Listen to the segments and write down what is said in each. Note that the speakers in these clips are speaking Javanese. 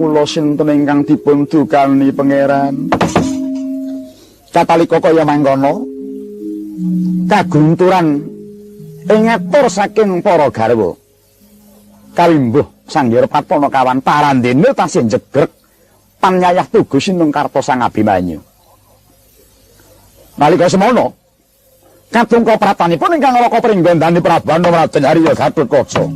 kula sinten ingkang dipun dukani pangeran. Katalika kaya mangkono kagunturan ing atur saking para garwa kalimbuh Sanghyara Patana kawan parandene tasih jegrek panyayah tugu Sinung Kartosa Abimanyu. Nalika semono kadung kapratanipun ingkang raka pringgondani Prabu Raden Arya Gatotkaca.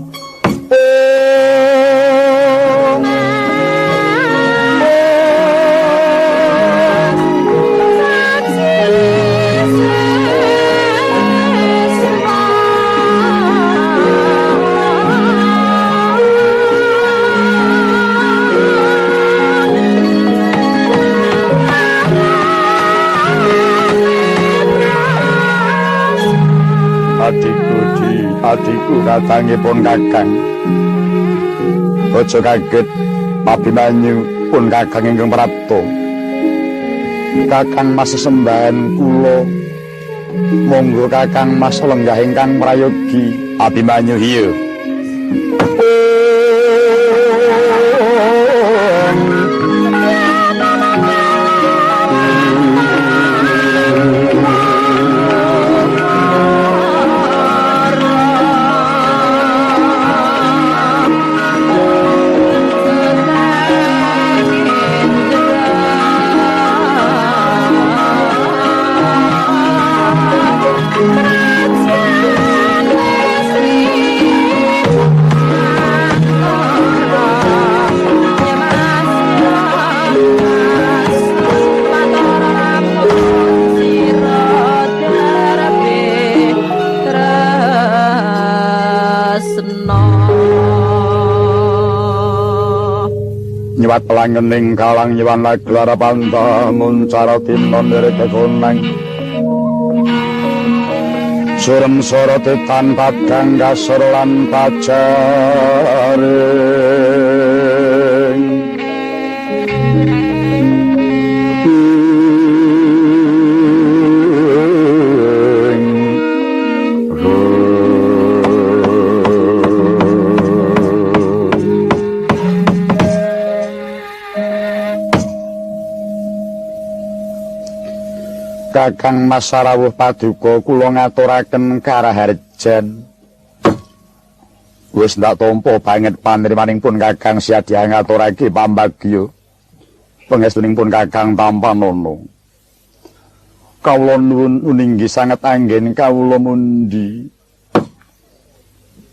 Adikku katangipun Kakang. Aja kaget Abimanyu pun Kakang ingkang prapta. Kakang Mas sesembahan kula. Monggo Kakang Mas lenggah ingkang prayogi Abimanyu hiyo. Nyewat pelangening kalang nyewan laglara pantamun cara tinon dari kekonang surem sorote tanpa gangga sorlan pacaring Kakang Mas rawuh paduka kula ngaturaken karaharjan. Wis ndak tampa banget panirmanipun Kakang Siadya ngaturake pambagya. Pangestunipun Kakang Tampanono. Kawula nuwun uninggi sanget anggen kawula mundi.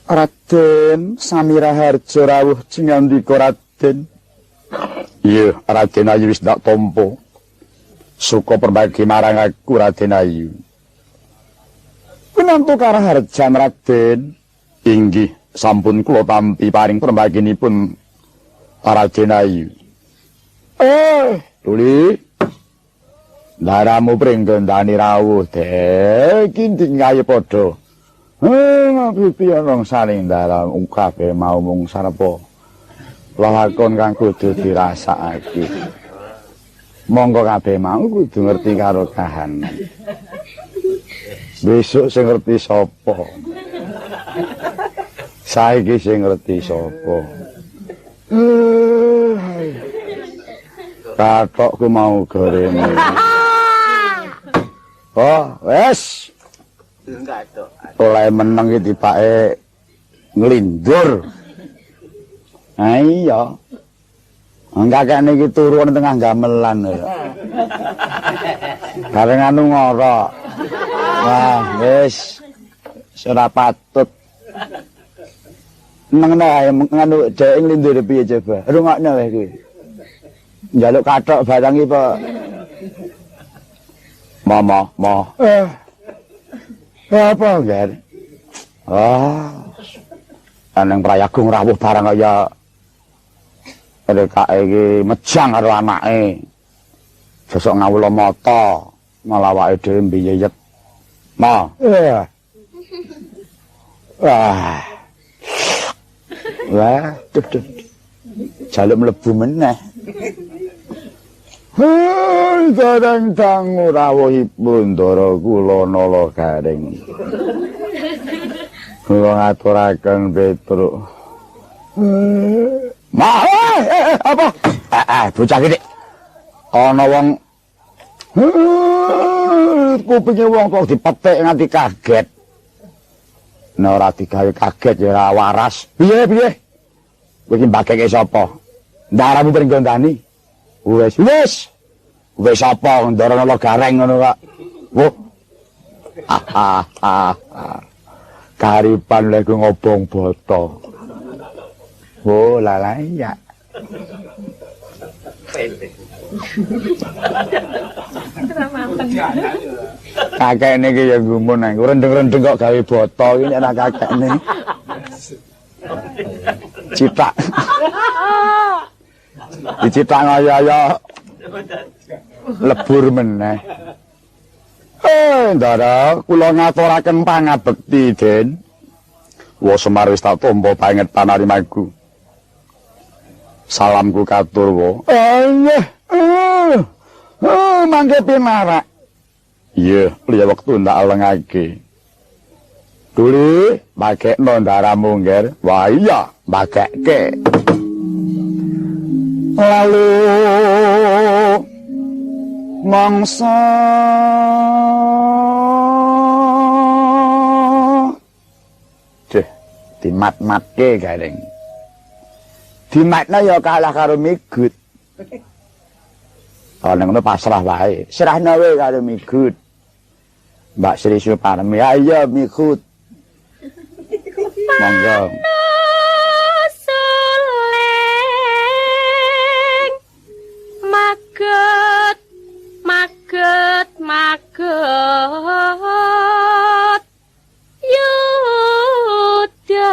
Raden Samiraharja rawuh jingandika Raden. Iya, Raden Ayu wis ndak tampa. Suka perbagi marang aku Raden Ayu. Pinantu karaharjan Raden. Inggih sampun kula tampi paring perbaginipun Raden Ayu. Tuli. Daramu pringgondani rawuh kinting kaya padha. Pipi ana saling daram kabeh mau mung sarepa. Lakon kang kudu dirasakake. Monggo kabeh mau kudu ngerti karo kahanan. Besok sing ngerti sapa? Saiki sing ngerti sapa? Katokku mau gorene. Oh, wes. Oleh meneng iki tibake nglindur. Ha iya. Kakekne iki turu ning tengah gamelan ya. Bareng anu ngora. Wah, wis ora patut. Neng ae nganu dhek nglindur piye coba. Rungokno wae kuwi. Njaluk kathok barang iki apa? Mama. Apa gar? Aneng prayagung rawuh barang kaya rekake iki mejang karo anake. Sesuk ngawula mata, malah awake dhewe mbiyeyet. Ma. Wah, jaluk mlebu meneh. Dadang dangu rawuhipun Ndara kula nala garing. Kula ngaturaken Petruk. apa? Bocah gede. Ana wong kupinge wong kok dipetik nganti kaget. Nek ora digawe kaget ya ora waras. Piye? Kowe iki mbakeke sapa? Ndaramu pring gondani. Wis. Wis sapa ndorono gareng ngono kok. Wo. Karipan lek ngobong boto. Oh, lala iya. Kakekne iki ya gumun nang rendeng-rendeng kok gawe boto iki nek kakekne. Ciptak. Diciptak kaya lebur meneh. Ndara, kula ngaturaken pangabekti, Den. Wa Semar wis tak tampa banget panarimaku. Salamku katur wa. Nggih. Mangke pinarak. Iya, liya wektu ndak alengake. Duli, bagekno ndaramu, Nger. Wah iya, bagekke. Lalu mangsa dimat-matke gareng. Dimatna ya kalah karo migut. Ana ngono pasrah wae. Serahna wae karo migut. Mbak Sri Suparmi, ayo migut. Monggo. Maget Yuda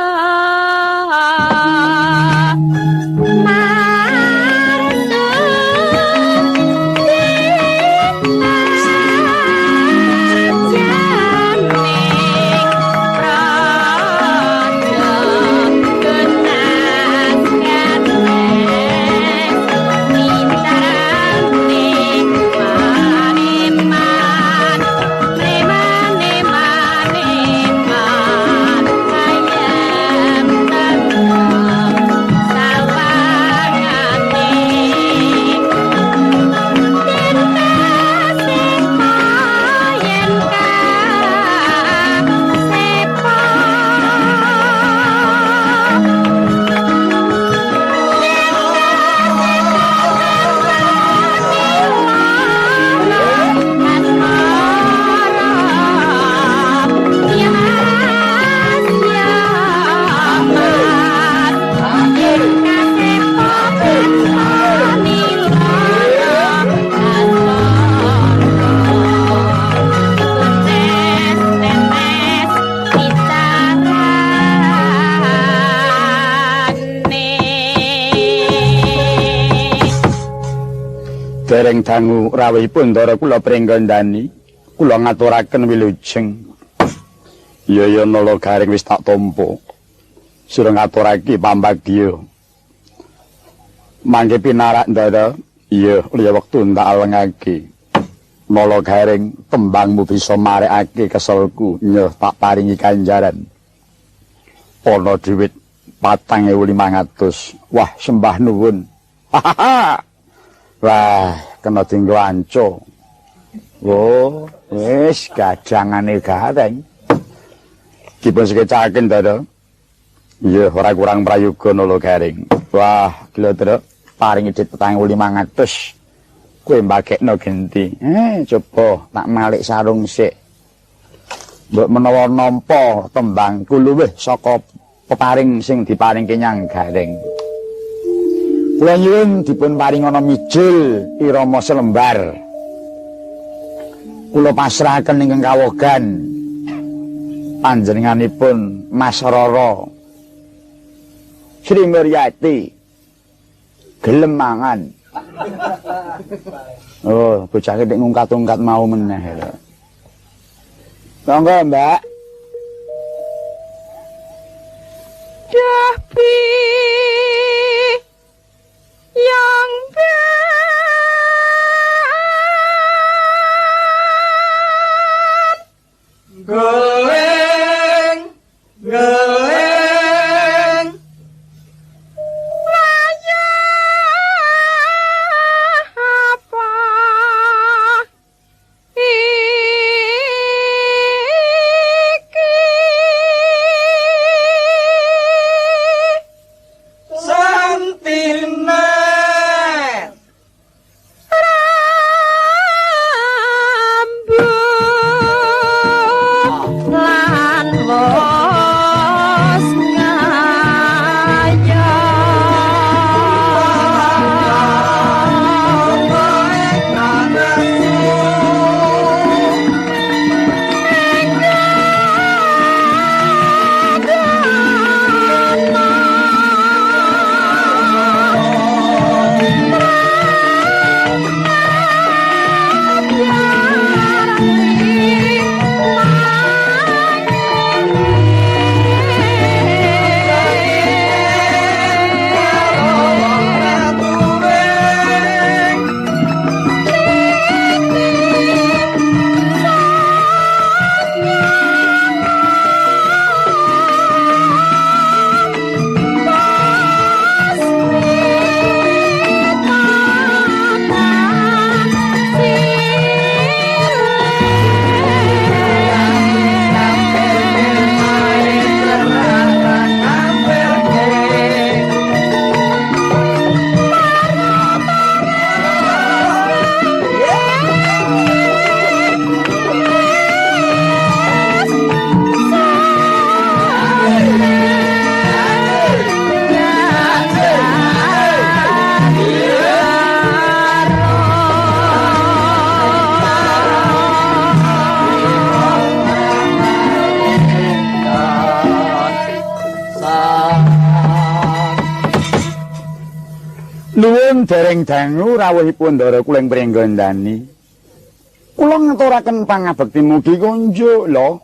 Dereng dangu rawuhipun ndara kula pringgandani, kula ngaturaken wilujeng. Ya nala garing wis tak tampa. Sira ngaturake pambagya. Mangke pinarak ndara, iya liya wektu ndak alengake. Nala garing tembangmu bisa marekake keselku, nyuh tak paringi kanjaran. Ana dhuwit 4.500. Wah, sembah nuwun. Wah, kena dinggo anco. Oh, wis gajangane gareng. Dipun sekecaken to. Iya, ora kurang prayoga nolo gareng. Wah, gila to. Paringi dit 4.500. Kowe mbagekno genti. Coba tak malik sarung sik. Mbok menawa nampa tembangku luwih saka peparing sing diparingke nyang gareng. Kula nyuwun dipun paringana mijil irama selembar. Kula pasrahaken ingkang kawogan panjenenganipun Mas Rara Sri Muryati gelem mangan. Oh, bocah iki ngungkat-ungkat mau meneh lho. Monggo, Mbak. Dahbi yang Geleng, geleng, layan Lajeng dereng dangu rawuhipun Ndara Kuling Pringgandani. Kula ngaturaken pangabekti mugi kunjuk lho.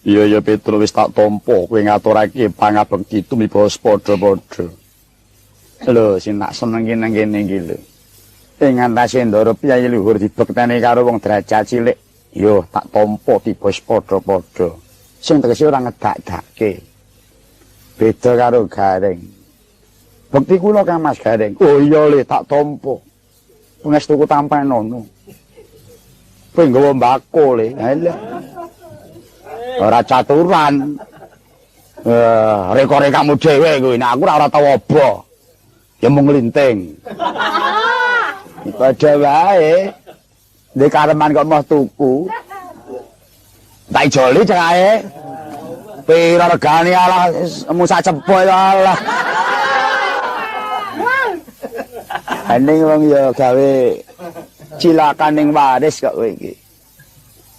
Iya ya Petrus wis tak tampa kowe ngaturake pangabekti tumibos padha-padha. Lho sing tak seneng nang kene iki lho. Ing antase Ndara Piyai luhur dibekteni karo wong derajat cilik. Yo tak tampa tibos padha-padha. Sing tegese ora ngedak-dakke. Beda karo Gareng. Bekti kula Kang Mas Gareng. Oh iya le tak tampa. Pangestuku tampan ono. Kowe nggawa mbako le. Halah. Ora caturan. Rekore kamu dhewe kuwi. Nek aku ora tau obo. Ya mung nglinting. Padha wae. Ndek kareman kok mau tuku. Tak joli cekae. Pira regane alah musak cepuk alah. Aning wong ya gawe cilakan ning waris kok kowe iki.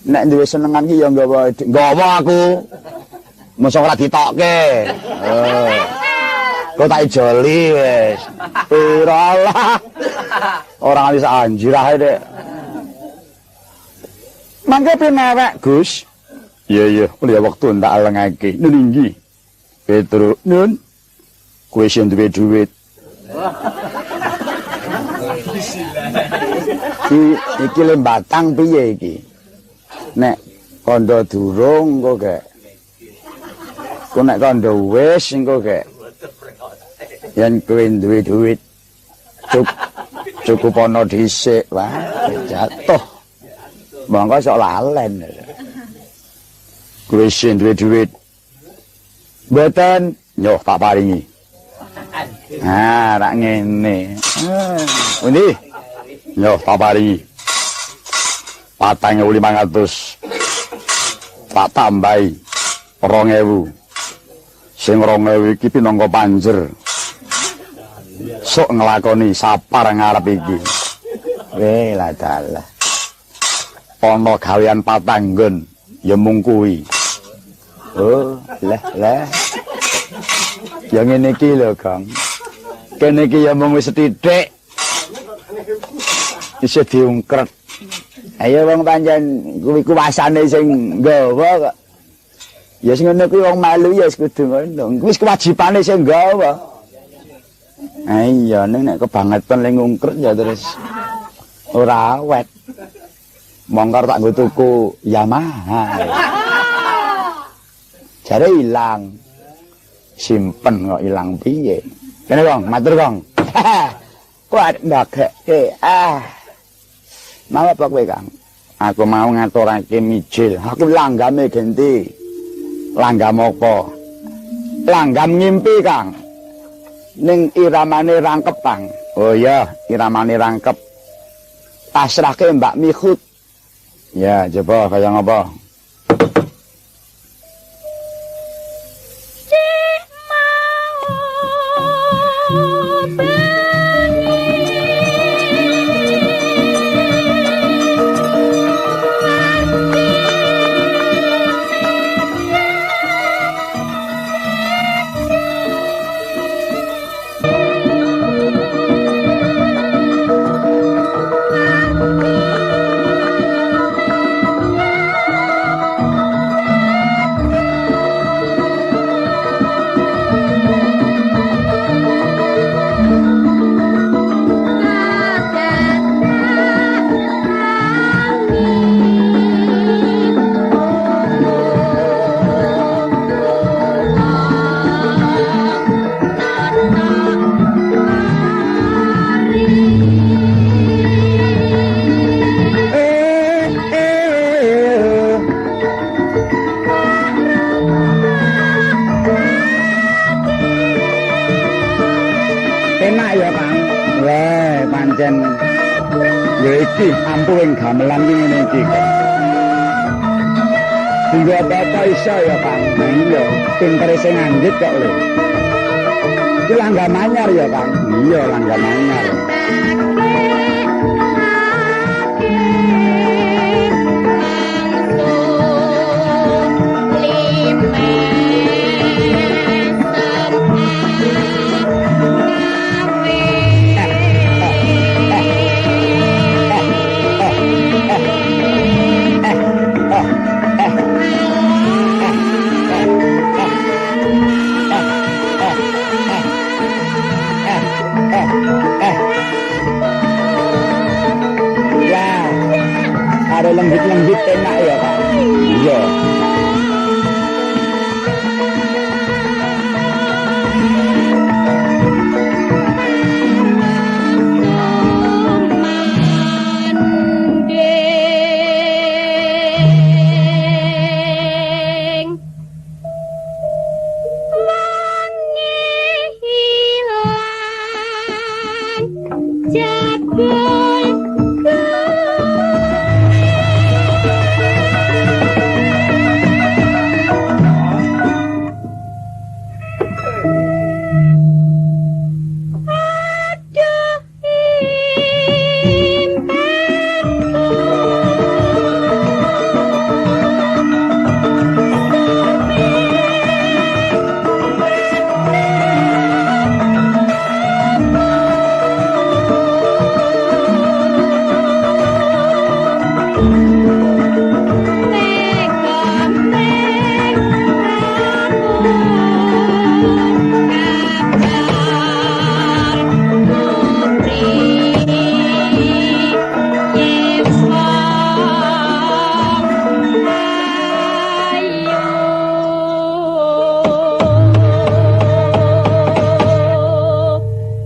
Nek duwe senengan ki ya nggawa aku. Mosok ora ditokke. Kok tak joli wis. Pira lah. Ora nganti sak anjirah dek. Mangke pinewek, Gus. Iya, mulya wektu ndak alengake. Nun inggih. Petrus, nun. Kowe sing duwe dhuwit. Iki lembatang piye iki? Nek kandha durung engko gek. Ku nek kandha wis engko gek. Yen kowe duwe dhuwit cukup ana dhisik, wah jatuh. Monggo sok lalen. Kowe sing duwe dhuwit. Mboten, nyoh tak paringi. Rak ngene. Pundi? Nyoh tak paringi. 4.500. Tak tambahi 2.000. Sing 2.000 iki pinangka panjer. Sok nglakoni sapar ngarep iki. Lah dalah. Ana gawean patanggon ya mung kuwi. Oh, lah. Ya ngene iki lho, Kang. Kene iki ya mung wis sithik. Isih diungkret. Ayo wong pancen kuwi kuwasane sing nggawa kok. Ya sing ngene kuwi wong malu ya kudu ngono. Wis kewajibane sing nggawa. Iya nek kebangetan ning ngungkret ya terus ora awet. Mongkar tak nggo tuku Yamaha. Jare ilang. Simpen kok ilang piye. Kene Kang, matur Kang. Kuat ndageke. Mau apa kowe Kang? Aku mau ngaturake mijil. Aku langgame genti. Langgam apa? Langgam ngimpi Kang. Ning iramane rangkep Kang. Oh iya, iramane rangkep. Pasrahke Mbak Mikhut. Ya, coba kaya ngapa? iki ampuing gamelan iki ngene iki. Hingga apa iso ya, Kang? Iya, pintere sing ngandit kok lho. Iki langgam anyar ya, Kang? Iya, langgam anyar. karo lenggit-lenggit enak ya, Pak. Iya.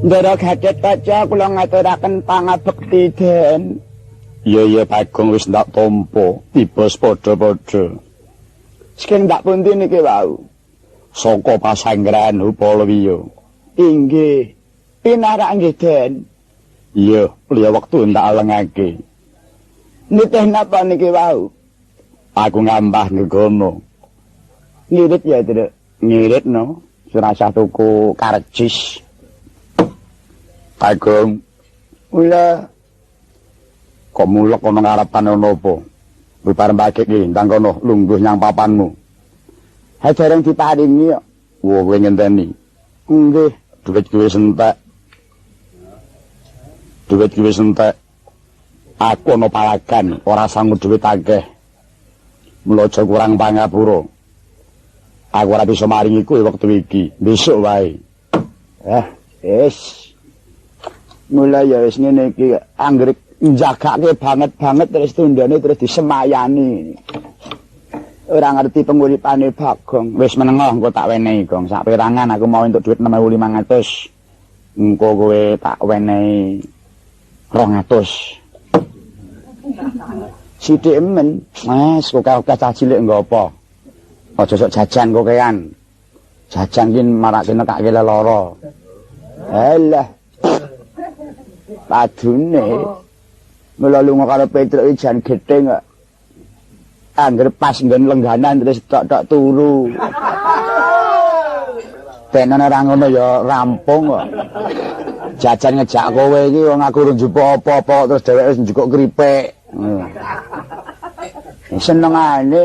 Ndara Gadet Kaca kula ngaturaken pangabekti Den. Iya Bagong wis ndak tampa, tibas padha-padha. Saking ndak pundi niki wau. Saka pasanggrahan Upalawiya. Inggih. Pinarak nggih Den. Iya, liya wektu ndak alengake. Nitih napa niki wau? Aku ngambah ngegono. Ngirit ya, Dre. Ngirit no, surasah tuku karcis. Bagong, Mula kok mulek ana ngarepan ana apa? Bubar mbake iki ndang kono lungguh nyang papanmu. ha dereng diparingi kok. Wo kowe ngenteni. Nggih. Duit kuwi entek. Duit kuwi entek. Aku ana palagan, ora sanggup duit akeh. Mula aja kurang pangapura. Aku ora bisa maringi kowe wektu iki, besok wae. Wis. Mula ya wis ngene iki anggere njagake banget terus tundane terus disemayani. Ora ngerti penguripane Bagong. Wis menengoh engko tak wenehi, Gong. Sak perangan aku mau entuk duit 6.500. Engko kowe tak wenehi 200. Sithik men. Wes kok cah cilik nggo apa? Aja sok jajan kokean. Jajan ki marake nekake lara. Alah. Padune mula lunga karo Petruk iki jan gething kok. Angger pas nggon lengganan terus tok-tok turu. Tenan ora ngono ya rampung kok. Jajan ngejak kowe iki wong aku ora njupuk apa-apa terus dheweke wis njukuk kripik. Senengane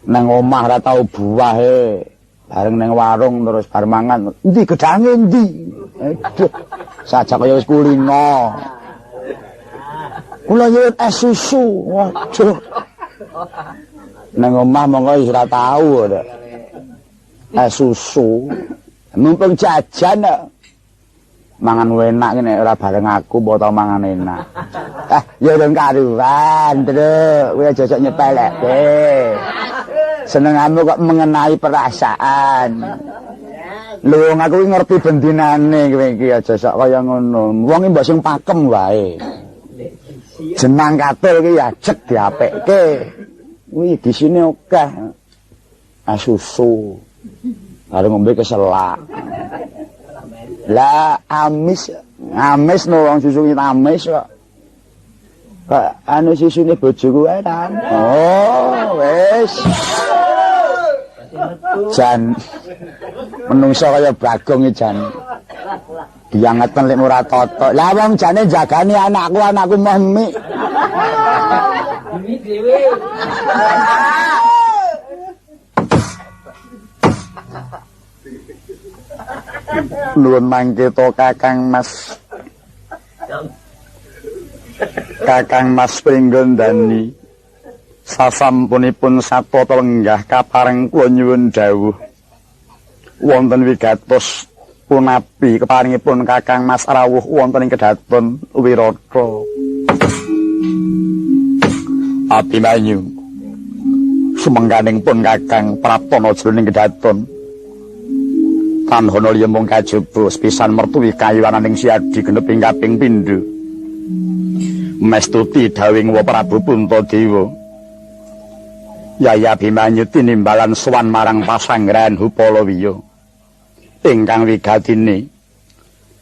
Nang omah ora tau buahe. Bareng ning warung terus bar mangan. endi gedange endi? Aduh, sajak kaya wis kulino. Kula nyuwun es susu. Waduh. Nang omah monggo wis ora tau ora. Es susu. Mumpung jajan kok. Mangan enak ki nek ora bareng aku mbok tau mangan enak. Ya dong karuan, Truk. Kowe aja sok nyepelekke. Senenganmu kok mengenai perasaan. Lho wong aku iki ngerti bendinane kowe iki aja sok kaya ngono. Wong iki mbok sing pakem wae. Jenang katil iki ya jek diapekke. Kuwi gisine akeh. Susu. Karo ngombe keselak. Lah amis Amis no wong susu iki amis kok. kok anu susune bojoku wae kan. Oh, wis. Jan menungso kaya Bagong iki jan. Diangeten lek ora totok. Lah wong jane jagani anakku mah mik. Ini dhewe. Nuwun mangke to Kakang Mas. Kakang Mas Pringgondani. Sasampunipun satata lenggah kapareng kula nyuwun dawuh. Wonten wigatos punapi keparingipun Kakang Mas rawuh wonten ing Kedaton Wirata. Abimanyu sumengganing pun Kakang Praptana jroning kedaton tanhono liya mung kajaba sepisan mertuwi kayuwananing Siadi genep ing kaping pindho mestuti dawing Wa Prabu Puntadewa Yaya Abimanyu tinimbalan sowan marang pasanggrahan Hupalawiya ingkang wigatine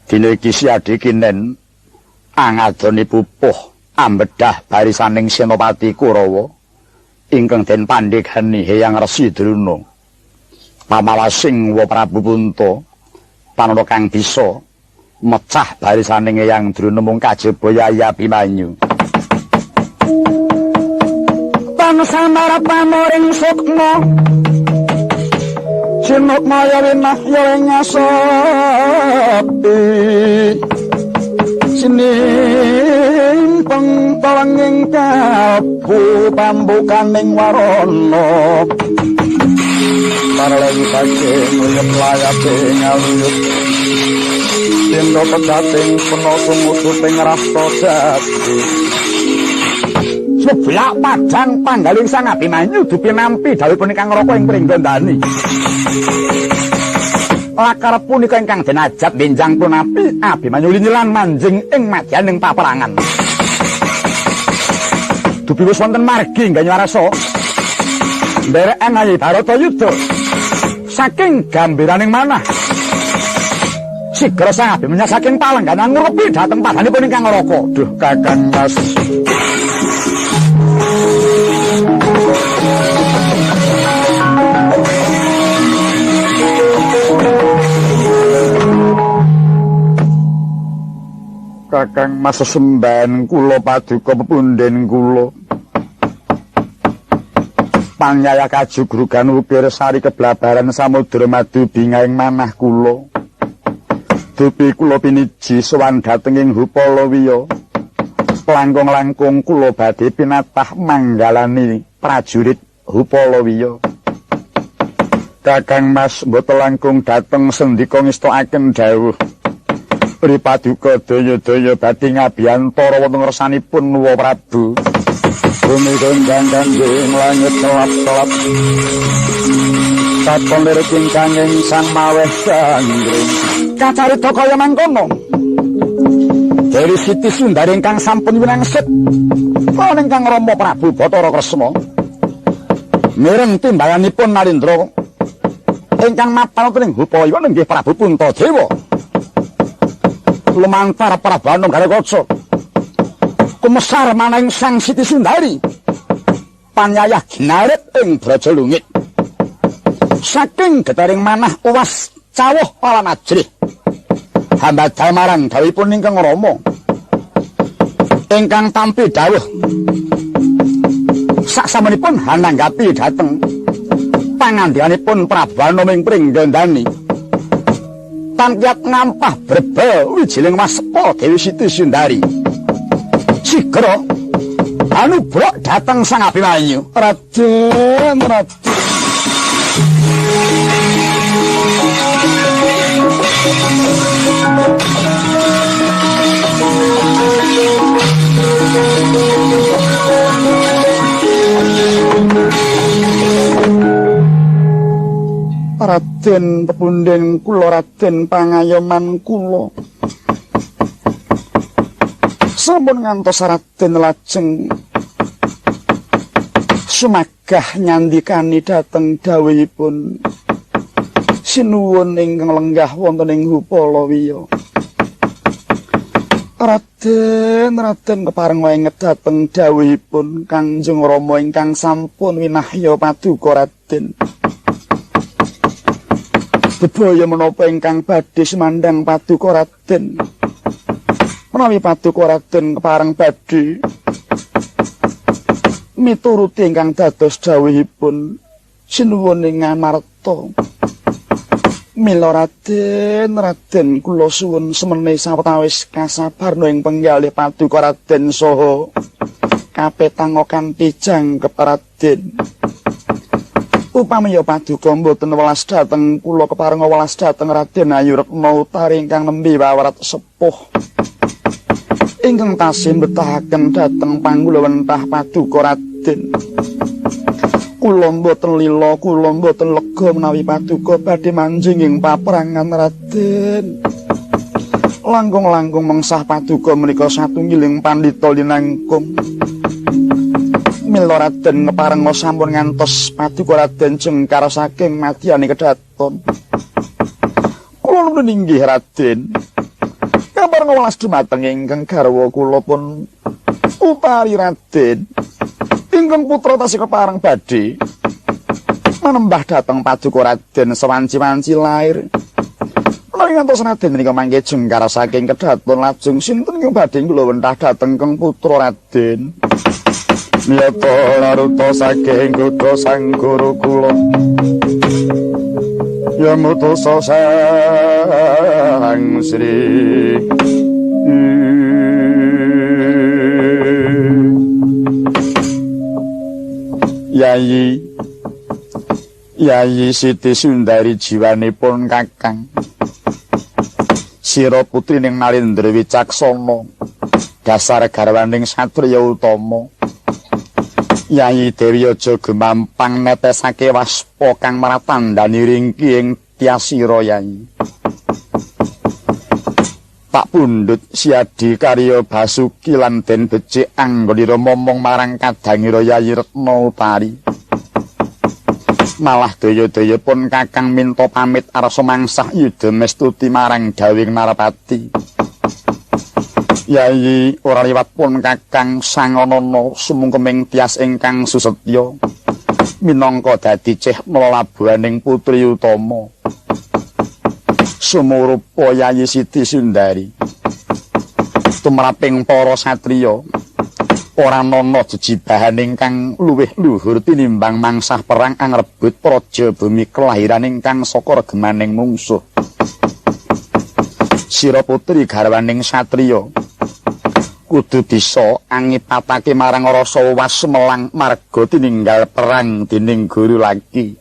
dina iki Siadi kinen angadoni pupuh ambedah barisaning Senopati Kurawa ingkang den pandhegani Hyang Resi Druna pamawasing Wa Prabu Punta panana kang bisa mecah barisaning Hyang Druna mung kajaba Yaya Abimanyu Samara pamoring sukma Sinukma ya winah ya ngasopi Sining pengtolenging kabu pambukaning warana Paralagi pake nguyep layate ngaluyup Sindo pedating penosung ututing rasta jati Seblak padang panggaling Sang Abimanyu dipinampi dawuhipun ingkang Raka ing Pringgandani. Lakar punika ingkang den ajab benjang punapi Abimanyu linyilan manjing ing madyaning paperangan. Dupi wis wonten margi Ganyarasa. Ndereken ayi Baratayuda saking gambiraning manah. Sigra Sang Abimanyu saking palengganan ngurupi dhateng padanipun ingkang Raka. Duh Kakang Mas. Kakang Mas sesembahan kula paduka pepunden kula panyaya kajugrugan ukir sari keblabaran samudra madu bingaing manah kula dupi kula piniji sowan dhateng ing Hupalawiya langkung-langkung kula badhe pinatah manggalani prajurit Hupalawiya Kakang Mas mboten langkung dhateng sendika ngestakaken dawuh Pripaduka daya-daya badhe ngabiyantara wonten ngersanipun Wa Prabu. Bumi gondang kangging langit kelap-kelap. Katon lirik ingkang sang maweh sanggring. Kacarita kaya mangkono. Dewi Siti Sundari ingkang sampun winangsit. Lan ingkang Rama Prabu Bathara Kresna. Mireng timbanganipun Narendra ingkang mapan wonten ing Hupalawiya inggih Prabu Puntadewa. Lumantar Prabu Garekaca kumesar maning Sang Siti Sundari panyayah ginarit ing Brajalungit saking getaring manah uwas cawuh lan ajrih hamba marang dawuhipun ingkang Rama ingkang tampi dawuh saksamunipun hananggapi dhateng pangandhikanipun Prabu ing Pringgandani Tantiat ngampah berbal wijiling Masepa Dewi Siti Sundari. Sigra anubruk dhateng Sang Abimanyu. Raden, Raden. Raden pepunden kula Raden pangayoman kula sampun ngantos Raden lajeng sumagah nyandikani dhateng dawuhipun sinuwun ingkang lenggah wonten ing Hupalawiya Raden kepareng wenget dhateng dawuhipun Kanjeng Rama ingkang sampun winahya paduka Raden bebaya menapa ingkang badhe semandang paduka Raden menawi paduka Raden kepareng badhe mituruti ingkang dados dawuhipun sinuwun ing Ngamarta mila Raden kula suwun semene sawetawis kasabarna ing penggalih paduka Raden saha kapetang kanthi jangkep Raden upami ya paduka mboten welas dhateng kula kepareng welas dhateng Raden Ayu Retna Utari ingkang nembe wawarat sepuh ingkang tasih mbetahaken dhateng panggulawentah paduka Raden Raden. Kula mboten lila, kula mboten lega menawi paduka badhe manjing ing paprangan Raden. Langkung-langkung mengsah paduka menika satunggiling pandhita linangkung. Mila Raden ngeparenga sampun ngantos paduka Raden jengkar saking madyane kedaton. Kula nuwun inggih Raden. Kaparenga welas dumateng ingkang garwa kula pun upari Raden. Ingkang putra tasih kepareng badhe manembah dhateng paduka Raden sawanci-wanci lair. Menawi ngantos Raden menika mangke jengkar saking kedaton lajeng sinten ingkang badhe kula wentah dhateng keng putra Raden. Nyata laruta saking kutha sang guru kula. Ya mutusa sang Sri Yayi Siti Sundari jiwanipun Kakang. Sira putrining Nalendra wicaksana, dasar garwaning satriya utama. Yayi Dewi aja gemampang netesake waspa kang maratandani ringki ing tiasira Yayi. Pak pundhut Siadi Karya Basuki lan Den becik anggonira momong marang kadangira Yayi Retna Utari. Malah daya-daya pun Kakang minta pamit arsa mangsah yuda mestuti marang Dawing Narpati. Yayi ora liwat pun Kakang sangonana sumungkeming tias ingkang susetya minangka dadi ceh mlelabuhaning putri utama. Sumurupa Yayi Siti Sundari tumraping para satriya ora ana jejibahan ingkang luwih luhur tinimbang mangsah perang angrebut praja bumi kelahiran ingkang saka regemaning mungsuh. Sira putri garwaning satriya kudu bisa angipatake marang rasa wewas semelang marga tininggal perang dening guru laki.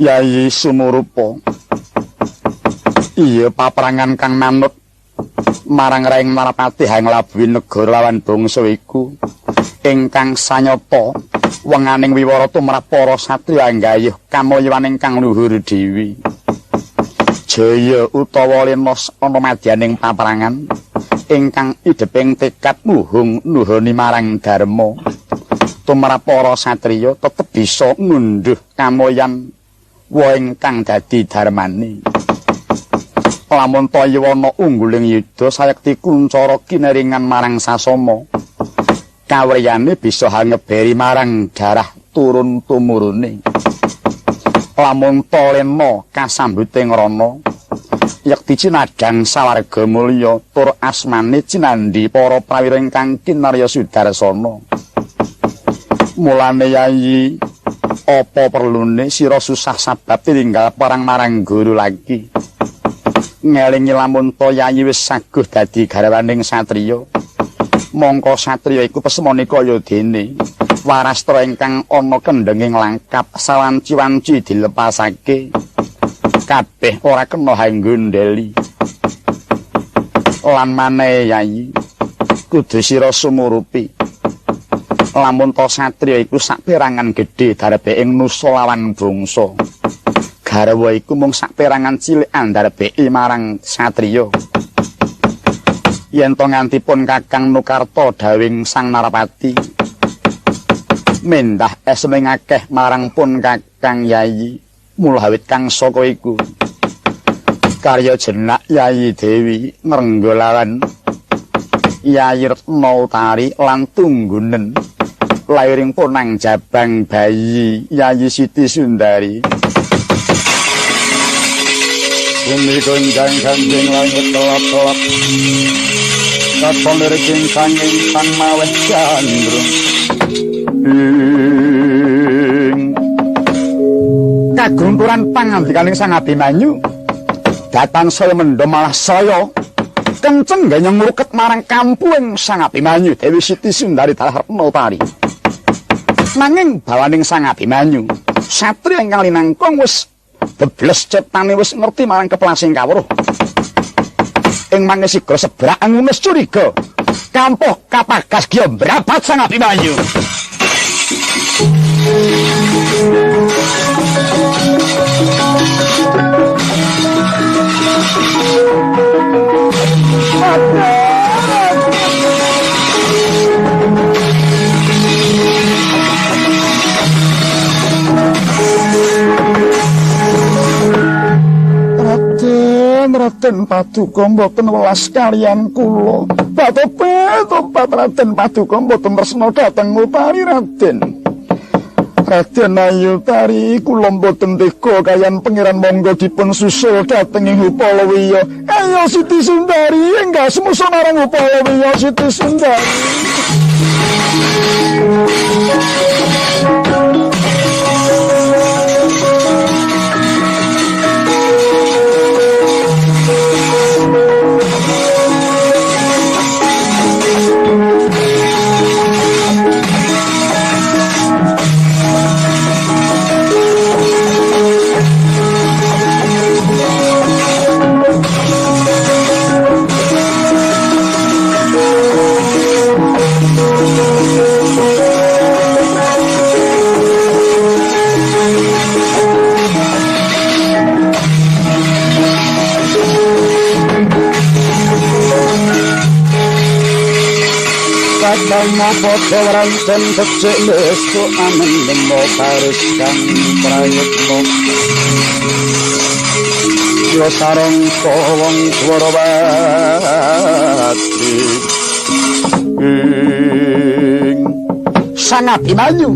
Yayi sumurupa iya paprangan kang manut marang Raing Narpati hang labuhi negara lawan bangsa iku ingkang sanyata wenganing wiwara tumrap para satriya anggayuh kamulyan ingkang luhur dewi. Jaya utawa lenos ana madyaning paprangan ingkang ideping tekad muhung nuhuni marang dharma. Tumrap para satriya tetep bisa ngunduh kamulyan wa ingkang dadi dharmane. Lamun Tayawana ungguling yuda sayekti kuncara kineringan marang sasama. Kawriyane bisa hangeberi marang darah turun tumurune. Lamun Talena kasambuting rana yekti cinadang sawarga mulya tur asmane cinandhi para prawira ingkang kinarya sudarsana. Mulane Yayi apa perlune sira susah sabab tinggal perang marang guru lagi. Ngelingi lamun to Yayi wis saguh dadi garwaning satriya. Mongko satriya iku pesemane kaya dene warastra ingkang ana kendhenging langkap sawanci-wanci dilepasake. Kabeh ora kena hanggondeli. Lan maneh Yayi kudu sira sumurupi. Lamun to satriya iku saperangan gedhe darepe ing nusa lawan bangsa. Garwa iku mung saperangan cilik andarbeki marang satriya. Yen to ngantipun Kakang Nukarta dawing Sang Narpati mendah esming akeh marang pun Kakang Yayi mulawit kang saka iku karya jenak Yayi Dewi Nrenggolawan Yayi Retna Utari lan tunggunen lairing punang jabang bayi Yayi Siti Sundari. Bumi gonjang ganjing langit kelap-kelap katon liriking sanging sang maweh candra kagunturan pangandikaning Sang Abimanyu datan saya mendem malah saya kenceng ganyang ngruket marang kampuing Sang Abimanyu Dewi Siti Sundari Dalah Retna Utari. Nanging bawaning Sang Abimanyu satriya ingkang linangkung wis bebles cetane wis ngerti marang keplasing kawruh. Ing mangke sigra sebrak angunes curiga kampuh kapagas giya mrapat Sang Abimanyu. Raden Paduka mboten welas kaliyan kula. Tobat Raden Paduka mboten tresna dhateng Utari Raden. Raden Ayu Tari kula mboten tega kayan pangeran monggo dipun susul dhateng ing Upalawiya. Ayo Siti Sundari enggak semusa marang Upalawiya Siti Sundari. Padha wranten becik lesu anendem paris kang prayitna yo sareng wong Dwarawati Sang Abimanyu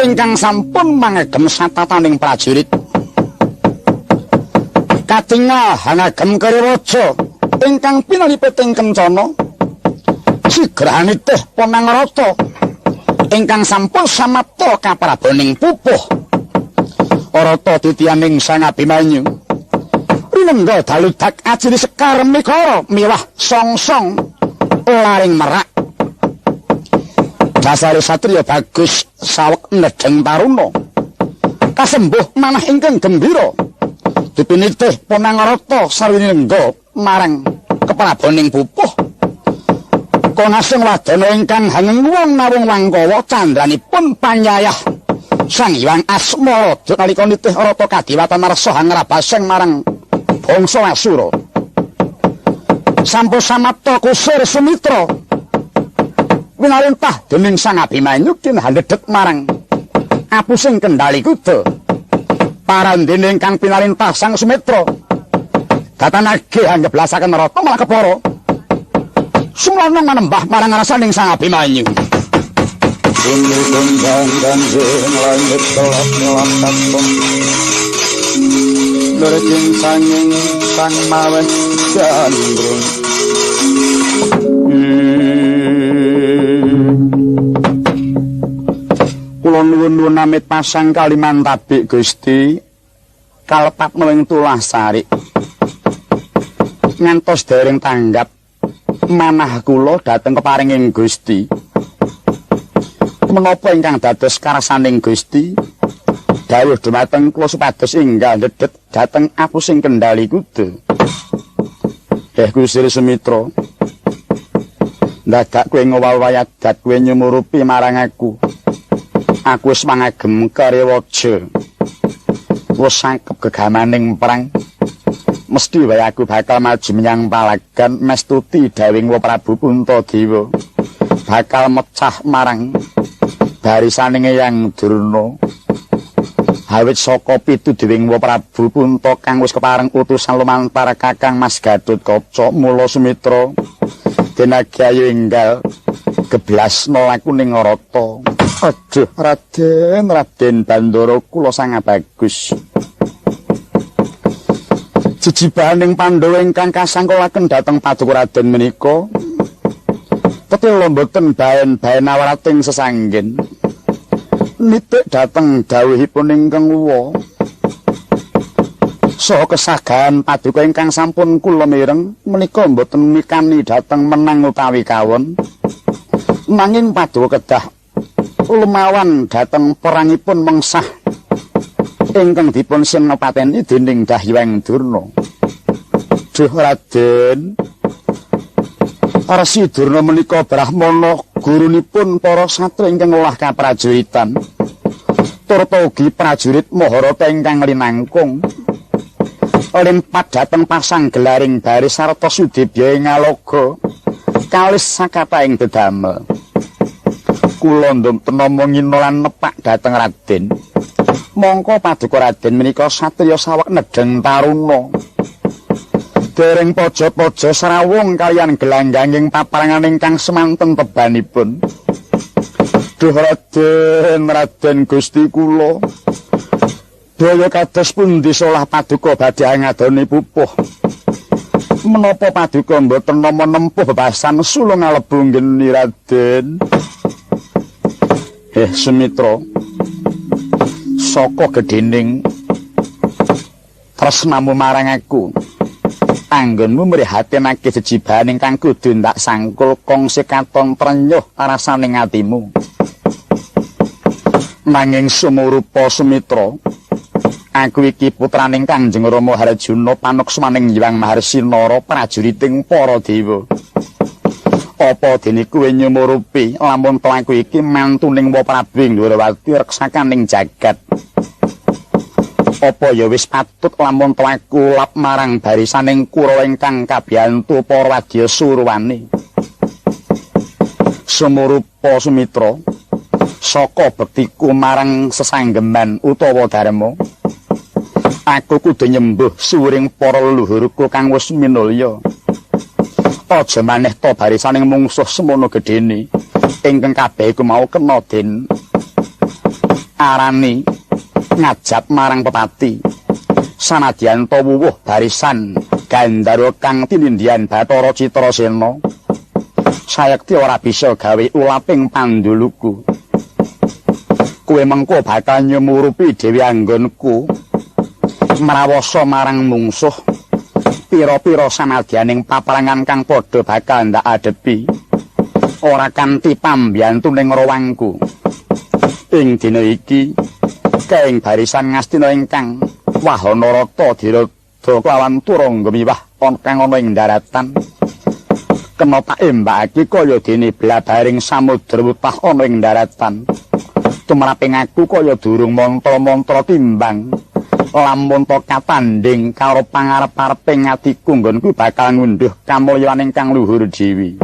ingkang sampun mangagem satataning prajurit katingal hangagem Kariwaja ingkang pinalipet ing Kencana Sigrahanipun Ponangrata ingkang sampun samapta kaprabaning pupuh Arata titianing Sang Abimanyu rinengga daludak ajri sekar mikara miwah songsong laring merak dasare satriya bagus saweg nedheng taruna kasembuh manah ingkang gembira dipinitih Ponangrata sarwi nengga marang keprabaning pupuh konasing wadana ingkang hangeng wong nawung Wangkawa candranipun panyayah Sang Hyang Asmara nalika nitih rata kadiwatan narsa hangrabaseng marang bangsa Asura sampun samapta kusir Sumitra winarintah dening Sang Abimanyu kinhandhet marang apusing kendali kuda parandene ingkang pinarintah Sang Sumitra datanage anggeblasaken rata malah kepara sumlanang manembah marang rasaning Sang Abimanyu. Kundang ganjeng langit kelap ngelapakon Lurjing sanging sang maweh gandrung Kula nuwun amit pasang Kalimantabik Gusti kalepat mewing tulah sarik ngantos dereng tanggap manah kula dhateng keparinging Gusti menapa ingkang dados karasaning Gusti dawuh dumateng kula supados enggal ndedhet dhateng apusing kendali kuda Gusti Sumitra ndadak kowe ngowal-wayat dat kowe nyumurupi marang aku wis mangagem Kariwaja wis sangkep gegamaning perang mesti wae aku bakal maju menyang palagan mestuti dawing Prabu Puntadewa bakal mecah marang barisaning Eyang Durna awit saka pituduhing Prabu Punta kang wis kepareng utusan lumantar Kakang Mas Gatotkaca mula Sumitra denagi ayu enggal geblasna laku ning rata aduh Raden Bandara kula sangat bagus jejibaning Pandhawa ingkang kasangkulaken dhateng Paduka Raden menika tetela mboten baen-baen awrating sesanggen nitik dhateng dawuhipun ingkang wuwa saha kesagahan Paduka ingkang sampun kula mireng menika mboten mikani dhateng menang utawi kawon nanging Paduka kedah lumawan dhateng perangipun mengsah ingkang dipun sinopateni dening Hyang Durna. Duh Raden, Resi Durna menika Brahmana gurunipun para satri ingkang olah kaprajuritan. Turta ugi prajurit Maharata ingkang linangkung. Limpat dhateng pasang gelaring baris sarta Sudibya ing Ngaloga. Kalis sakataing dedamel. Kula ndamtena ngina lan nepak dhateng Raden. Mongko paduka Raden menika satriya saweg nedheng taruna. Dereng pojo-pojo srawung kaliyan gelangganging paparangan ingkang semanten tebanipun. Duh Raden Gusti kula. Daya kados pundi solah paduka badhe ngadoni pupuh. Menapa paduka mboten nama nempuh bebasan sulung alebu ngeni Raden? Sumitra. Saka gedhening tresnamu marang aku. Anggonmu mrihatinake jejibahan ingkang kudu ndak sangkul kongsi katon trenyuh rasaning atimu. Nanging sumurupa Sumitra, aku iki putraning Kanjeng Rama Harjuna panuksmaning Hyang Maharsi Nara prajuriting para dewa. Apa dene kowe nyumurupi lamun aku iki mantuning Wa Prabu Ndrawati reksakaning jagat. Apa ya wis patut lamun aku lap marang barisaning Kurawa ingkang kabiyantu para wadya Surwane. Sumurupa Sumitra, saka bektiku marang sesanggeman utawa dharma, aku kudu nyembuh suring para leluhurku kang wis minulya. Aja maneh to barisaning mungsuh semono gedene ingkang kabeh iku mau kena den arani ngajap marang pepati. Sanadyan to wuwuh barisan Gandharwa kang tinindhian Bathara Citrasena, sayekti ora bisa gawe ulaping panduluku. Kowe mengko bakal nyumurupi dewi anggonku mrawasa marang mungsuh. Pira-pira samadyaning paparangan kang padha bakal ndak adepi ora kanthi pambiyantuning rawangku. Ing dina iki kaing barisan Ngastina ingkang Wahanarata dirada kelawan turangga miwah kang ana ing daratan kena tak embakake kaya dene blabaring samudra wutah ana ing daratan. Tumraping aku kaya durung mantra-mantra timbang. Lamun to katanding karo pangarep-areping atiku nggonku bakal ngunduh kamulyan ingkang luhur dewi.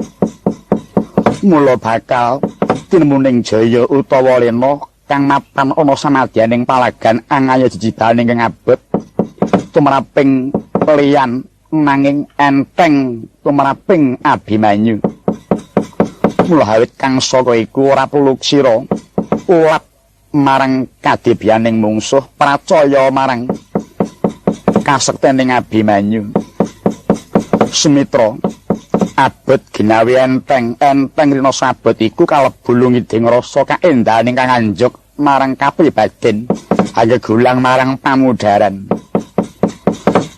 Mula bakal tinemuning jaya utawa lena kang mapan ana samadyaning palagan angaya jejibahan ingkang abot tumraping liyan nanging enteng tumraping Abimanyu. Mula awit kang saka iku ora perlu sira ulap marang kadebyaning mungsuh, pracaya marang kasektening Abimanyu. Sumitra, abot ginawi enteng rina sabot iku kalebu lungiding rasa kaendahan ingkang anjuk marang kapribaden, hanya gulang marang pamudaran.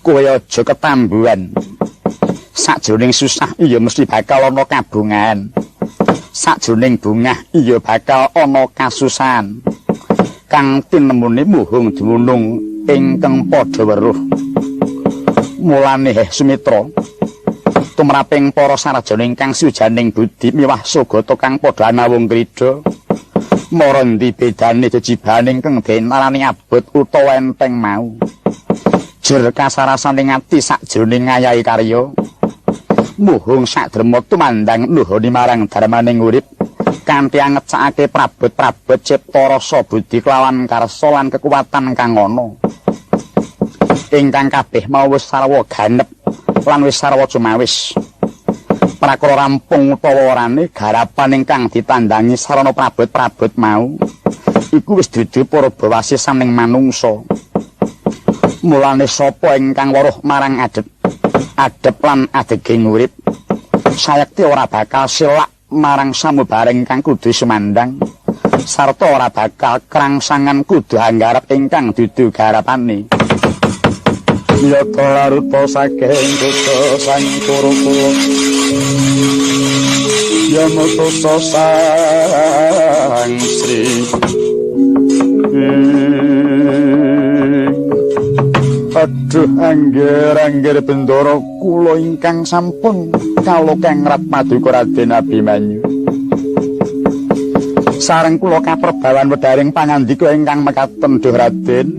Kowe aja ketambuhan. Sakjroning susah iya mesti bakal ana kabungan. Sakjroning bungah iya bakal ana kasusahan. Kang tinemune muhung dumunung ingkang padha weruh. Mulane Sumitra, tumraping para sarjana ingkang sujaning budi miwah sugata kang padha anawung krida, mara ndi bedane jejibahan ingkang denarani abot utawa enteng mau. Jer kasarasaning ati sakjroning ngayahi karya, muhung sadrema tumandang nuhoni marang darmaning urip. Kanthi angecake prabot-prabot cipta rasa budi kelawan karsa lan kekuatan kang ana. Ingkang kabeh mau wis sarwa ganep lan wis sarwa cumawis. Prakara rampung utawa orane garapan ingkang ditandangi sarana prabot-prabot mau iku wis dudu para bawasi saning manungsa. Mulane sapa ingkang weruh marang adep lan adeging urip sayekti ora bakal silak marang samubareng kang kudu sumandang sarta ora bakal krangsangan kudu anggarep ingkang dudu garapane. Yata laruta saking dosa sang Kurakula Yamata sang Sri Aduh angger Bendara kula ingkang sampun kalokeng rat paduka Raden Abimanyu. Sareng kula kaperbawan wedharing pangandika ingkang mekaten Duh Raden.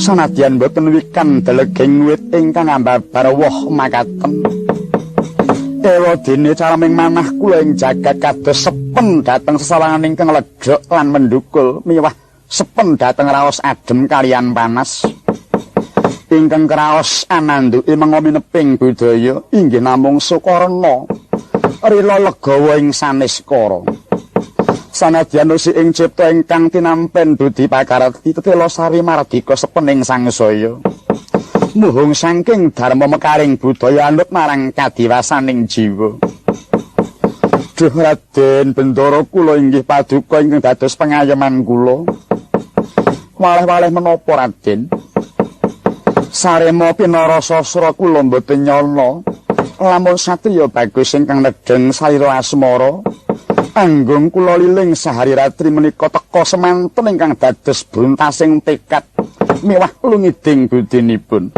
Sanadyan boten wikan deleging wit ingkang ambabar woh makaten. Ewa dene caraming manah kula ing jagat kados sepen dhateng sesawangan ingkang lega lan mendukul miwah sepen dhateng raos adem kaliyan panas. Ingkang kraos ananduke mengomineping budaya inggih namung Sukarna rila legawa ing sanes-kara. Sanadyan si ing cipta ingkang tinampen dudi pakarti tetela sari mardika sepening sangsaya. Muhung saking dharma mekaring budaya anut marang kadiwasaning jiwa. Duh Raden Bendara kula inggih paduka ingkang dados pengayoman kula. Waleh-waleh menapa Raden? Sarema pinarasa sura kula mboten nyana. Lamun satriya bagus ingkang nedheng salira asmara, anggung kula liling sahari ratri menika teka semanten ingkang dados buntasing tekad miwah lungiding budinipun.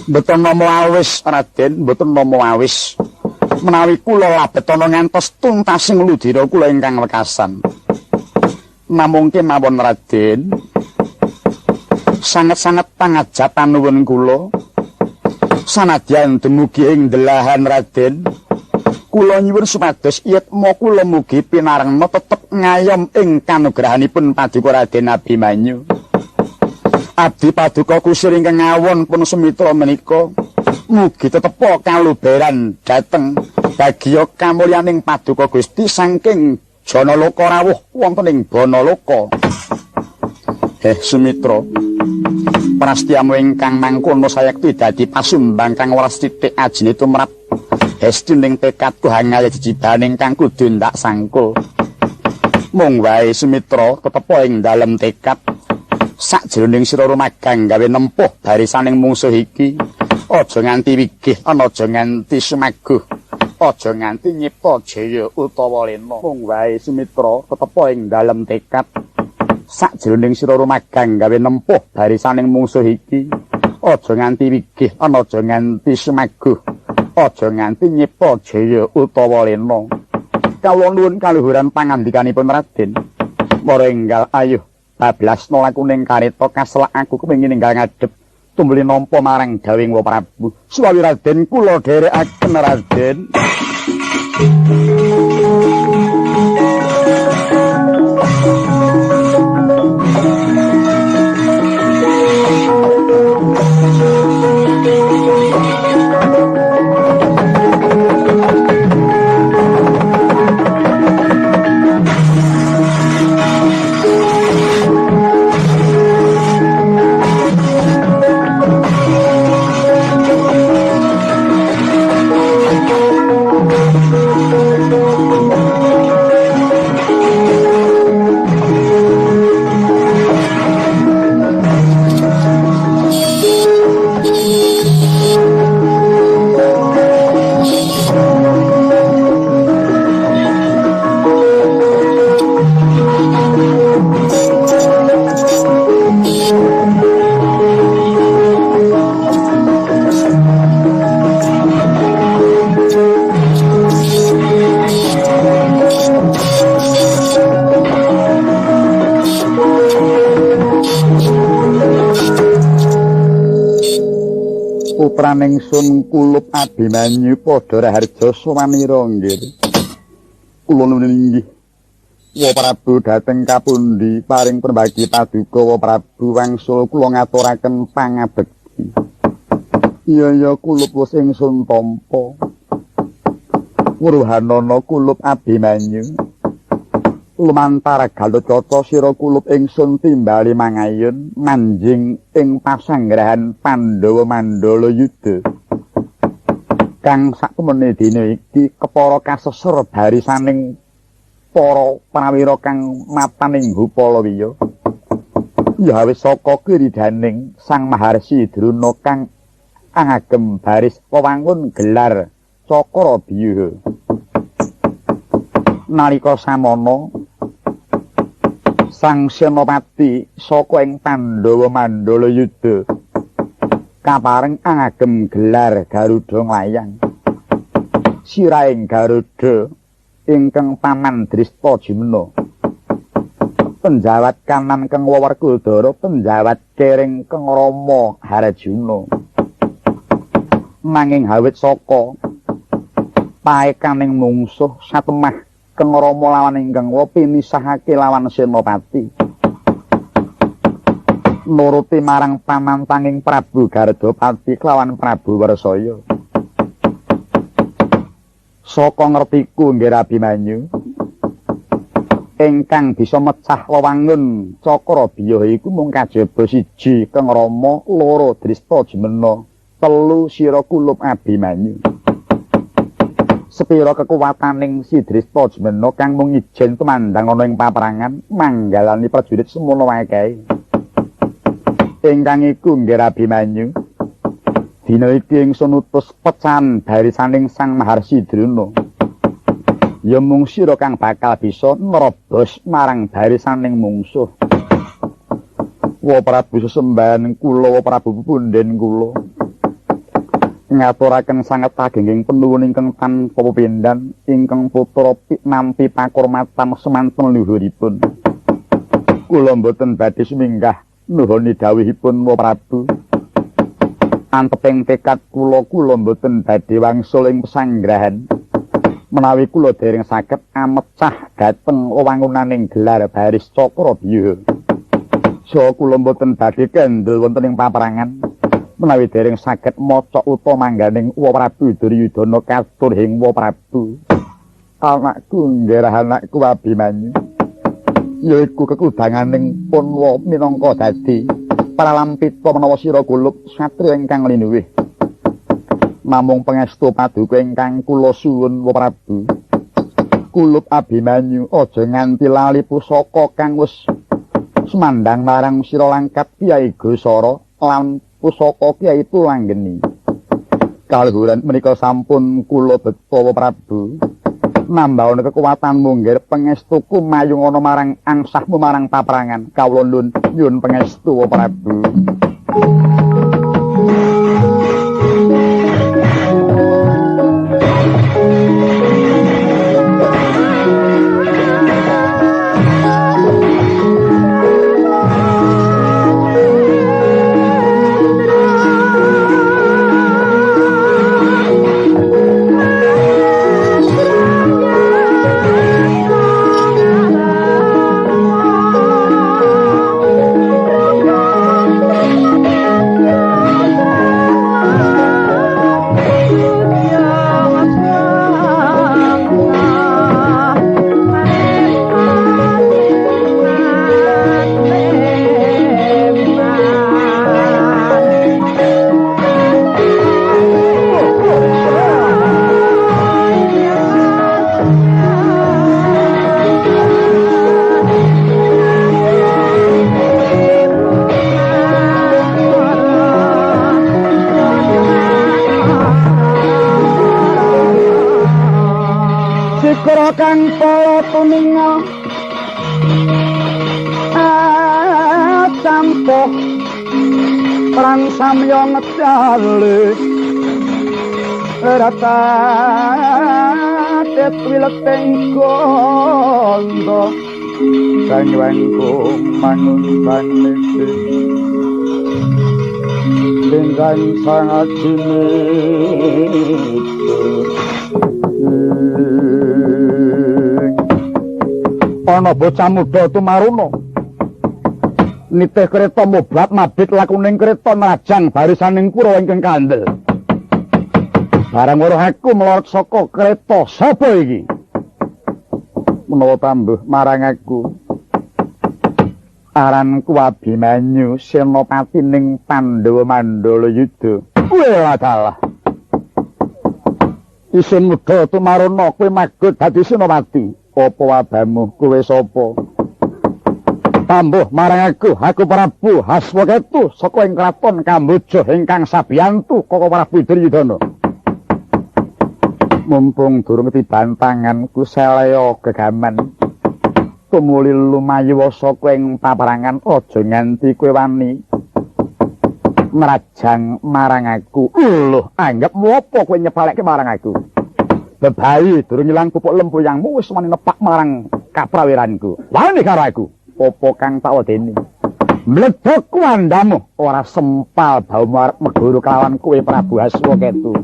Mboten nama awis Raden, mboten nama awis. Menawi kula labetana ngantos tuntasing ludira kula ingkang wekasan. Namung kemawon Raden, sanget-sanget pangajapan nuwun kula. Sanadyan dumugi ing delahan Raden, kula nyuwun supados yetma kula mugi pinarengna tetep ngayom ing kanugrahanipun paduka Raden Abimanyu. Abdi paduka kusir ingkang ngawon pun sumitra menika mugi tetepa kaluberan dhateng bagya kamulyaning paduka Gusti saking Janaloka rawuh wonten ing Banaloka. Sumitra, prastiyamu ingkang mangkono sayekti dadi pasumbang kang welas titik ajine tumrap hestining tekadku hangal jejiban ingkang kudu ndak sangkul. Mung wae Sumitra tetepa ing dalem tekad sakjroning sira rumagang gawe nempuh barisaning mungsuh iki. Aja nganti wigih, aja nganti sumaguh, aja nganti nyipta jaya utawa lena. Mung wae Sumitra tetepa ing dalem tekad sakjroning sira rumagang gawe nempuh barisaning mungsuh iki. Aja nganti wigih, aja nganti sumaguh, aja nganti nyipta jaya utawa lena. Kawula nuwun kaluhuran pangandikanipun Raden. Para enggal ayuh bablasna lakuning kareta kaselak aku kepengin enggal ngadhep tumbuli nampa marang dawing Wa Prabu. Suwawi Raden kula dherekaken Raden. Putraning Sun Kulup Abimanyu padha raharja sumanira nggih. Kula nuwun inggih. Wa Prabu dhateng kapundi paring perbagi paduka Wa Prabu wangsul kula ngaturaken pangabekti. Iya Kulup wis ingsun tampa. Wuruhanana Kulup Abimanyu. Lumantar Galucata sira Kulup ingsun timbali mangayun manjing ing pasanggrahan Pandhawa Mandala Yuda. Kang satemene dina iki kepara kaseser barisaning para prawira kang mapaning Hupalawiya. Ya wis saka kiridaning Sang Maharsi Druna kang angagem baris wewangun gelar Cakra Biyuha. Nalika samana Sang Senopati saka ing Pandhawa Mandala Yuda kapareng ngagem gelar Garuda Nglayang. Sirahing Garuda ingkang paman Drista Jumna. Penjawat kanan kang Werkudara, penjawat kiring kang Rama Harjuna. Nanging hawit saka paekaning mungsuh satemah kang Rama lawan ingkang pinisahake lawan Senopati. Nuruti marang pamantanging Prabu Gardapati kelawan Prabu Warsaya. Saka ngertiku nggih Abimanyu, ingkang bisa mecah wewangun Cakrabiya iku mung kajaba 1 Kang Rama, 2 Drista Jumena, 3 Sira Kulup Abimanyu. Sepira kekuwataning si Drista Jumena kang mung ijen tumandang ana ing paperangan manggalani prajurit semono wae kae. Ingkang iku nggih Abimanyu, dina iki ingsun utus pecahan barisaning Sang Maharsi Drona. Ya mung sira kang bakal bisa nerobos marang barisaning mungsuh. Wa Prabu sesembahan kula, wa Prabu punden kula. Ngaturaken sanget agenging penuwun ingkang tanpa pepindhan ingkang putra nampi pakurmatan semanten luhuripun. Kula mboten badhe suminggah nuhuni dawuhipun wa Prabu. Anteping tekad kula mboten badhe wangsul ing pesanggrahan. Menawi kula dereng saged amecah dhateng wewangunaning gelar Baris Cakrabiya. So kula mboten badhe kendel wonten ing paperangan. Menawi dereng saged maca uta mangganing Wa Prabu Duryudana katur ing Wa Prabu. Anakku nggih anakku Abimanyu. Yaiku kekudanganing Punwa minangka dadi pralampita menawa sira Kulup satriya ingkang linuwih. Namung pangestu paduka ingkang kula suwun Wa Prabu. Kulup Abimanyu aja nganti lali pusaka kang wis semandang marang sira langkat Kyai Gosara lan pusaka Kyai Tulanggeni. Kaluhuran menika sampun kula bekta Wa Prabu. Nambahaken kekuwatanmu nggih pangestuku mayung ana marang angsahmu marang paperangan. Kawula nyuwun pangestu Wa Prabu. Kang pala tuninga sampo perang samya ngecale rata tetwileteng kondo sangwangku mangun banete dengan sangat ana bocah muda tumaruna nitih kereta mobat mabit lakuning kereta najang barisaning Kurawa ingkang kandel. Barang weruh aku melorot saka kereta, sapa iki? Menawa tambuh marang aku. Aranku Abimanyu, senopati ning Pandhawa Mandala Yuda. Wah dalah. Isin muda tumaruna kowe magut dadi senopati. Apa wabamu kowe sapa? Tambuh marang aku Prabu Haswaketu saka ing kraton Kamboja ingkang sabiyantu Koko Prabu Duryudana. Mumpung durung tiban tanganku selaya gegaman. Tumuli lumayu saka ing paperangan aja nganti kowe wani nrajang marang aku. Lho, anggap apa kowe nyepalekke marang aku? Bebayi durung ilang pupuk lempuyangmu wis wani nepak marang kaprawiranku. Wani karo aku. Apa kang tak wedeni? Mledhok wandamu ora sempal bau marep meguru kelawan kowe Prabu Haswaketu.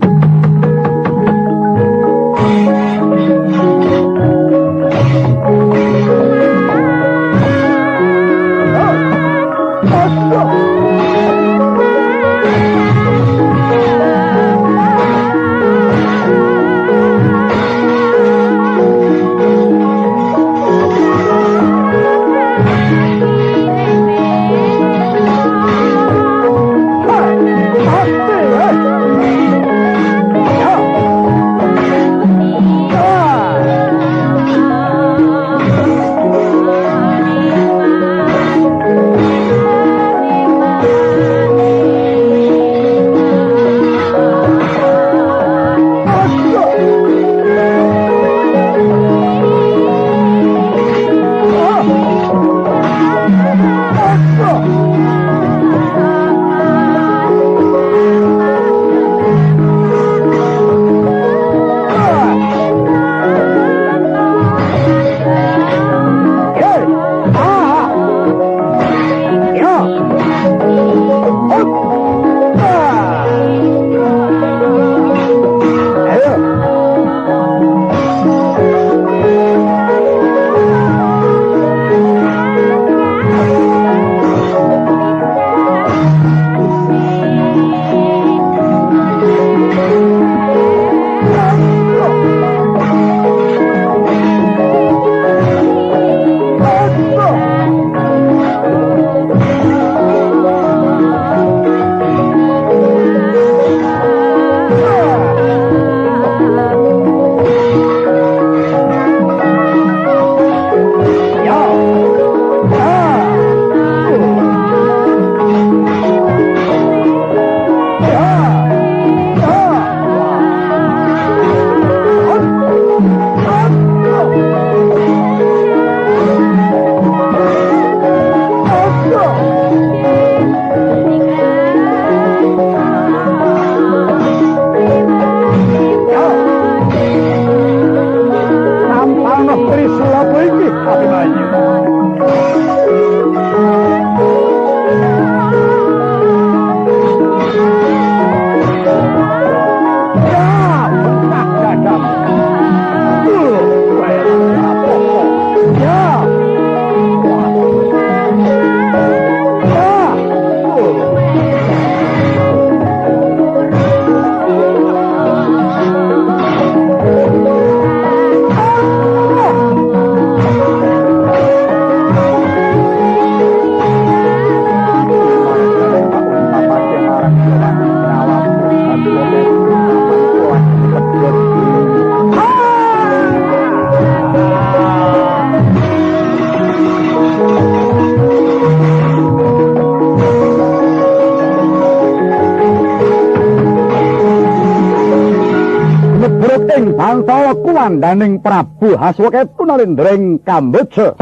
Bantala kuwandaning Prabu Haswaketu nalindring Kamboja.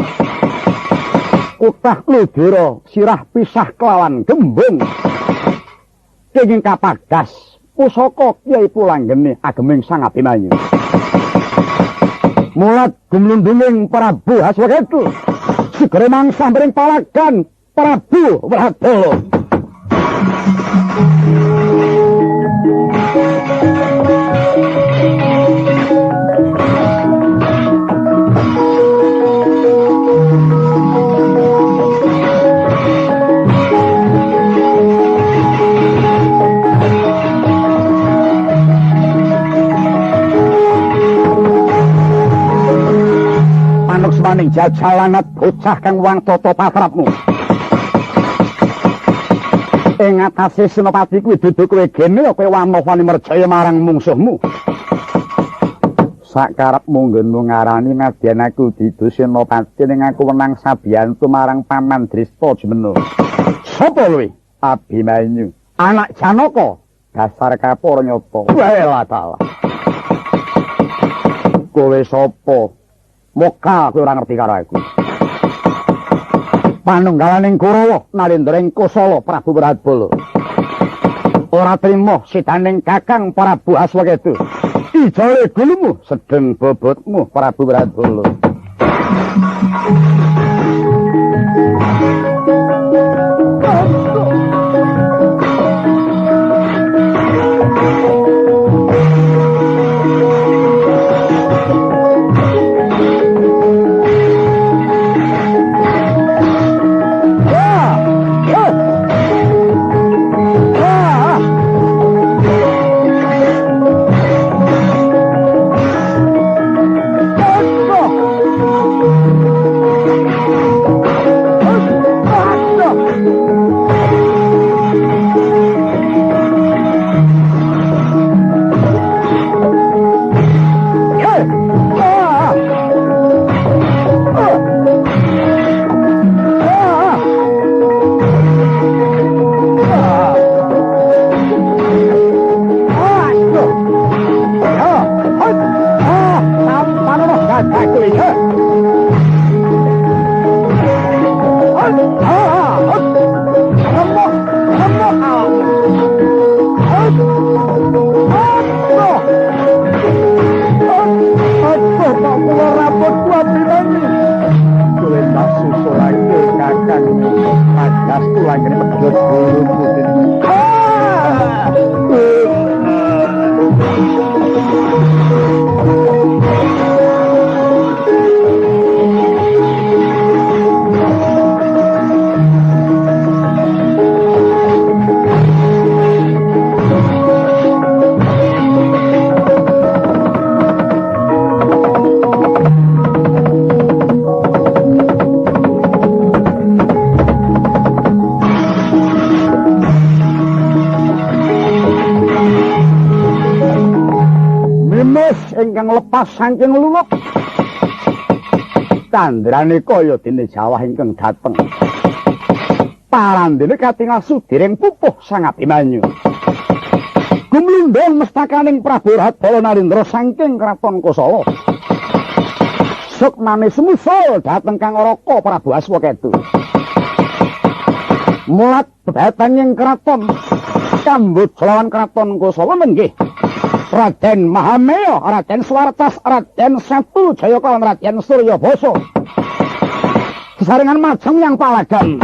Kutah Ludira sirah pisah kelawan gembung. Kenging kapagas pusaka Kyai Pulanggeni ageming Sang Abimanyu. Mulat gumlundunging Prabu Haswaketu segera mangsa mring palagan Prabu Wradala. Maning jajalanat bocah kang wang tata patrapmu. Ing atase Senopati kuwi dudu kowe gene kowe wani merjaya marang mungsuhmu. Sakarepmu nggonmu ngarani nadyan aku didu Senopati ning aku wenang sabiyantu marang Paman Drista Jemena. Sapa luwe? Abimanyu, anak Janaka. Dasar kapur nyata. Wae ta. Kowe sapa? Moka kowe ora ngerti karo aku. Panunggalaning Kurawa nalindring Kosala Prabu Wradala. ora trimo sidaning Kakang Prabu Aswaketu. Ijole gulumu sedeng bobotmu Prabu Wratula. Ingkang lepas saking luluk tandrane kaya dene Jawah ingkang dateng parandene katingal sudiring pupuh Sang Abimanyu gumlundhong mestakaning Prabu Wratala Narendra saking kraton Kosala sukmane semusul dhateng Kang Araka Prabu Aswaketu mulat bebatang ing kraton Kamboja lawan kraton Kosala menggih Raden Mahamaya, Raden Swartas, Raden Setu Jaya kawan Raden Suryabasa. Sesarengan majeng yang palagan.